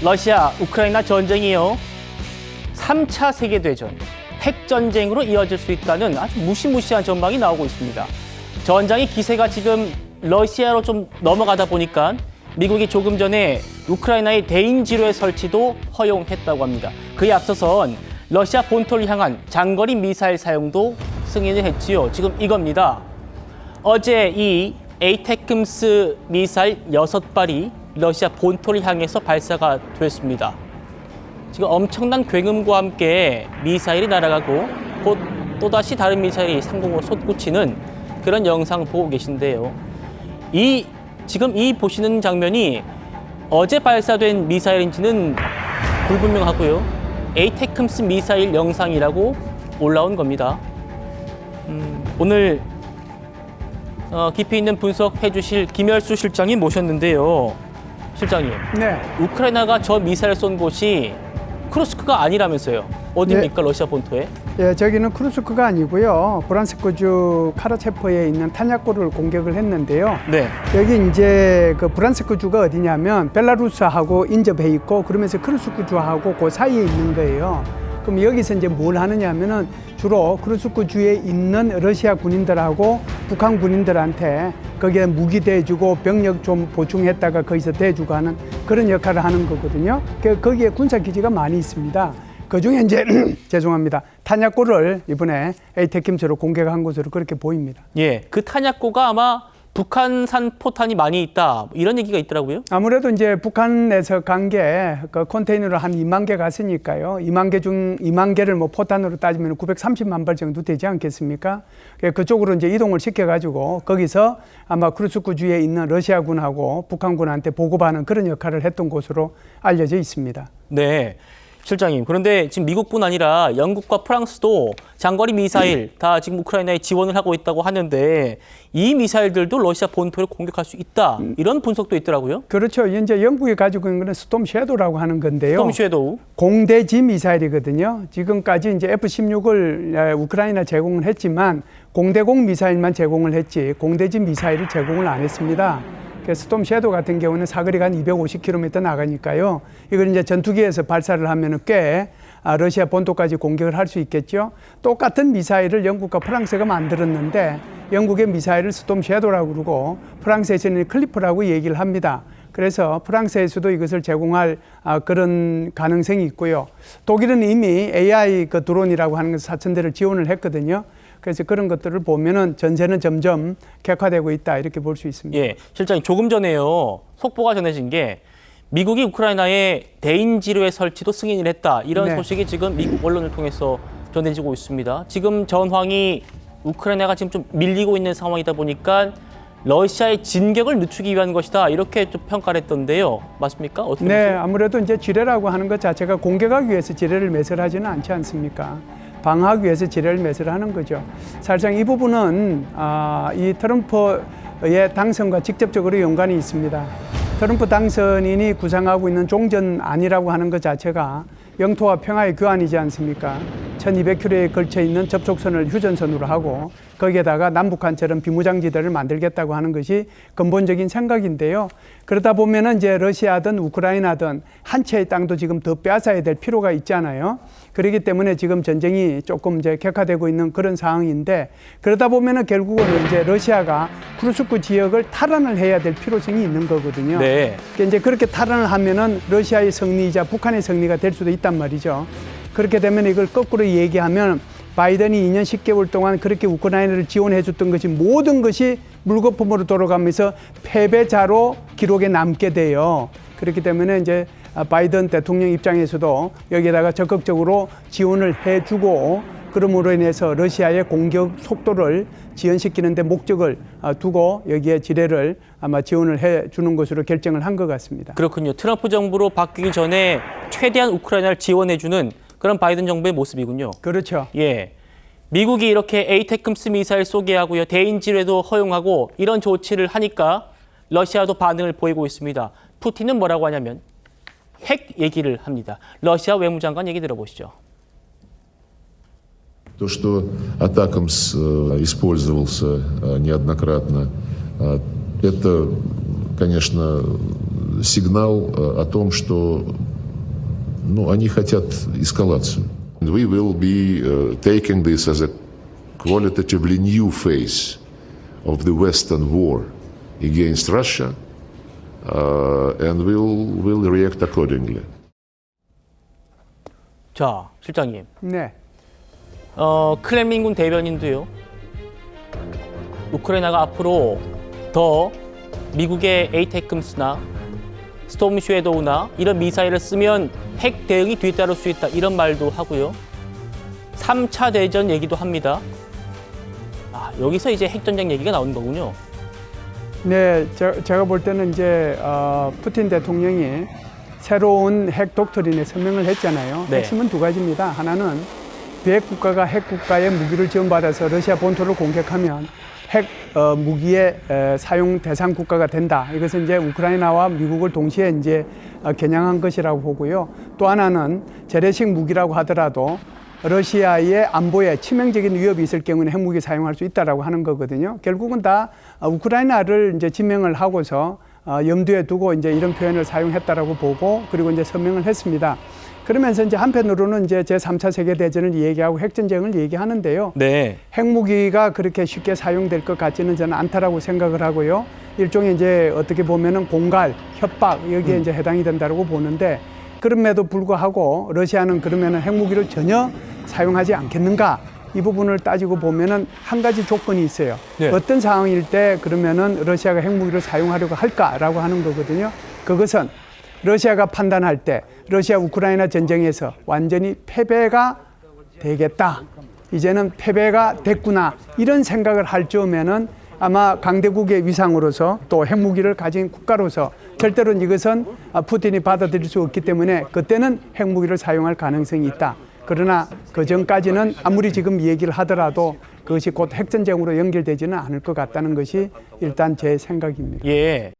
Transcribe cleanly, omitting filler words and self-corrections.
러시아, 우크라이나 전쟁이요. 3차 세계대전, 핵전쟁으로 이어질 수 있다는 아주 무시무시한 전망이 나오고 있습니다. 전장의 기세가 지금 러시아로 좀 넘어가다 보니까 미국이 조금 전에 우크라이나의 대인지로의 설치도 허용했다고 합니다. 그에 앞서선 러시아 본토를 향한 장거리 미사일 사용도 승인을 했지요. 지금 이겁니다. 어제 이 에이테크스 미사일 6발이 러시아 본토를 향해서 발사가 됐습니다. 지금 엄청난 굉음과 함께 미사일이 날아가고 곧 또다시 다른 미사일이 상공으로 솟구치는 그런 영상 보고 계신데요. 지금 이 보시는 장면이 어제 발사된 미사일인지는 불분명하고요. 에이테크스 미사일 영상이라고 올라온 겁니다. 오늘 깊이 있는 분석해 주실 김열수 실장님 모셨는데요. 실장님, 네. 우크라이나가 저 미사일 쏜 곳이 크루스크가 아니라면서요. 어디입니까? 러시아 본토에? 예, 저기는 크루스크가 아니고요. 브란스크주 카라체프에 있는 탄약고를 공격을 했는데요. 네. 여기 이제 그 브란스크주가 어디냐면 벨라루스하고 인접해 있고 그러면서 크루스크주하고 그 사이에 있는 거예요. 그럼 여기서 이제 뭘 하느냐 하면은 주로 크루스크주에 있는 러시아 군인들하고 북한 군인들한테 거기에 무기 대주고 병력 좀 보충했다가 거기서 대주고 하는 그런 역할을 하는 거거든요. 거기에 군사기지가 많이 있습니다. 그 중에 이제 죄송합니다. 탄약고를 이번에 에이테크스로 공격한 것으로 그렇게 보입니다. 예, 그 탄약고가 아마 북한산 포탄이 많이 있다 이런 얘기가 있더라고요. 아무래도 이제 북한에서 간 게 그 컨테이너로 한 2만 개 갔으니까요. 2만 개를 뭐 포탄으로 따지면 930만 발 정도 되지 않겠습니까? 그쪽으로 이제 이동을 시켜가지고 거기서 아마 크루스크주에 있는 러시아군하고 북한군한테 보고받는 그런 역할을 했던 것으로 알려져 있습니다. 네. 실장님, 그런데 지금 미국뿐 아니라 영국과 프랑스도 장거리 미사일 다 지금 우크라이나에 지원을 하고 있다고 하는데 이 미사일들도 러시아 본토를 공격할 수 있다. 이런 분석도 있더라고요. 그렇죠. 이제 영국이 가지고 있는 건 스톰 섀도우라고 하는 건데요. 스톰 섀도우. 공대지 미사일이거든요. 지금까지 이제 F-16을 우크라이나 제공을 했지만 공대공 미사일만 제공을 했지 공대지 미사일을 제공을 안 했습니다. 스톰 섀도우 같은 경우는 사거리가 한 250km 나가니까요. 이걸 이제 전투기에서 발사를 하면은 꽤 러시아 본토까지 공격을 할 수 있겠죠. 똑같은 미사일을 영국과 프랑스가 만들었는데 영국의 미사일을 스톰 섀도우라고 그러고 프랑스에서는 클리프라고 얘기를 합니다. 그래서 프랑스에서도 이것을 제공할 그런 가능성이 있고요. 독일은 이미 AI 그 드론이라고 하는 4,000대를 지원을 했거든요. 그래서 그런 것들을 보면은 전세는 점점 객화되고 있다 이렇게 볼 수 있습니다. 예, 실장님 조금 전에요 속보가 전해진 게 미국이 우크라이나에 대인지로의 설치도 승인을 했다 이런 네. 소식이 지금 미국 언론을 통해서 전해지고 있습니다. 지금 전황이 우크라이나가 지금 좀 밀리고 있는 상황이다 보니까 러시아의 진격을 늦추기 위한 것이다 이렇게 좀 평가를 했던데요. 맞습니까? 어떻게 네, 보세요? 아무래도 이제 지뢰라고 하는 것 자체가 공격하기 위해서 지뢰를 매설하지는 않지 않습니까? 방어하기 위해서 지뢰를 매설하는 거죠. 사실상 이 부분은 이 트럼프의 당선과 직접적으로 연관이 있습니다. 트럼프 당선인이 구상하고 있는 종전안이라고 하는 것 자체가 영토와 평화의 교환이지 않습니까? 1200km에 걸쳐 있는 접촉선을 휴전선으로 하고 거기에다가 남북한처럼 비무장지대를 만들겠다고 하는 것이 근본적인 생각인데요. 그러다 보면은 이제 러시아든 우크라이나든 한 채의 땅도 지금 더 빼앗아야 될 필요가 있잖아요. 그렇기 때문에 지금 전쟁이 조금 이제 격화되고 있는 그런 상황인데 그러다 보면은 결국은 이제 러시아가 크루스크 지역을 탈환을 해야 될 필요성이 있는 거거든요. 네. 그러니까 이제 그렇게 탈환을 하면은 러시아의 승리이자 북한의 승리가 될 수도 있단 말이죠. 그렇게 되면 이걸 거꾸로 얘기하면 바이든이 2년 10개월 동안 그렇게 우크라이나를 지원해 줬던 것이 모든 것이 물거품으로 돌아가면서 패배자로 기록에 남게 돼요. 그렇기 때문에 이제 바이든 대통령 입장에서도 여기에다가 적극적으로 지원을 해주고 그럼으로 인해서 러시아의 공격 속도를 지연시키는 데 목적을 두고 여기에 지뢰를 아마 지원을 해주는 것으로 결정을 한 것 같습니다. 그렇군요. 트럼프 정부로 바뀌기 전에 최대한 우크라이나를 지원해주는 그런 바이든 정부의 모습이군요. 그렇죠. 예, 미국이 이렇게 에이테크스 미사일 쏘게 하고요. 대인지뢰도 허용하고 이런 조치를 하니까 러시아도 반응을 보이고 있습니다. 푸틴은 뭐라고 하냐면 핵 얘기를 합니다. 러시아 외무장관 얘기 들어보시죠. То, что атакамс использовался неоднократно, это, конечно, сигнал о том, что ну, они хотят эскалацию. We will be taking this as a qualitatively new phase of the Western war against Russia, and will react accordingly. 자, 실장님. 네. 크렘린군 대변인도요. 우크라이나가 앞으로 더 미국의 에이테크스나 스톰 쉐도우나 이런 미사일을 쓰면 핵 대응이 뒤따를 수 있다 이런 말도 하고요. 3차 대전 얘기도 합니다. 여기서 이제 핵전쟁 얘기가 나오는 거군요. 네, 제가 볼 때는 이제 푸틴 대통령이 새로운 핵 독트린에 서명을 했잖아요. 네. 핵심은 두 가지입니다. 하나는 비핵 국가가 핵 국가의 무기를 지원받아서 러시아 본토를 공격하면 핵 무기의 사용 대상 국가가 된다. 이것은 이제 우크라이나와 미국을 동시에 이제 겨냥한 것이라고 보고요. 또 하나는 재래식 무기라고 하더라도 러시아의 안보에 치명적인 위협이 있을 경우는 핵무기 사용할 수 있다라고 하는 거거든요. 결국은 다 우크라이나를 이제 지명을 하고서 염두에 두고 이제 이런 표현을 사용했다라고 보고 그리고 이제 서명을 했습니다. 그러면서 이제 한편으로는 이제 제3차 세계대전을 얘기하고 핵전쟁을 얘기하는데요. 네. 핵무기가 그렇게 쉽게 사용될 것 같지는 저는 않다라고 생각을 하고요. 일종의 이제 어떻게 보면은 공갈, 협박 여기에 이제 해당이 된다라고 보는데 그럼에도 불구하고 러시아는 그러면은 핵무기를 전혀 사용하지 않겠는가? 이 부분을 따지고 보면은 한 가지 조건이 있어요. 네. 어떤 상황일 때 그러면은 러시아가 핵무기를 사용하려고 할까라고 하는 거거든요. 그것은 러시아가 판단할 때 러시아 우크라이나 전쟁에서 완전히 패배가 되겠다. 이제는 패배가 됐구나. 이런 생각을 할 즈음에는 아마 강대국의 위상으로서 또 핵무기를 가진 국가로서 절대로 이것은 푸틴이 받아들일 수 없기 때문에 그때는 핵무기를 사용할 가능성이 있다. 그러나 그 전까지는 아무리 지금 얘기를 하더라도 그것이 곧 핵전쟁으로 연결되지는 않을 것 같다는 것이 일단 제 생각입니다. 예.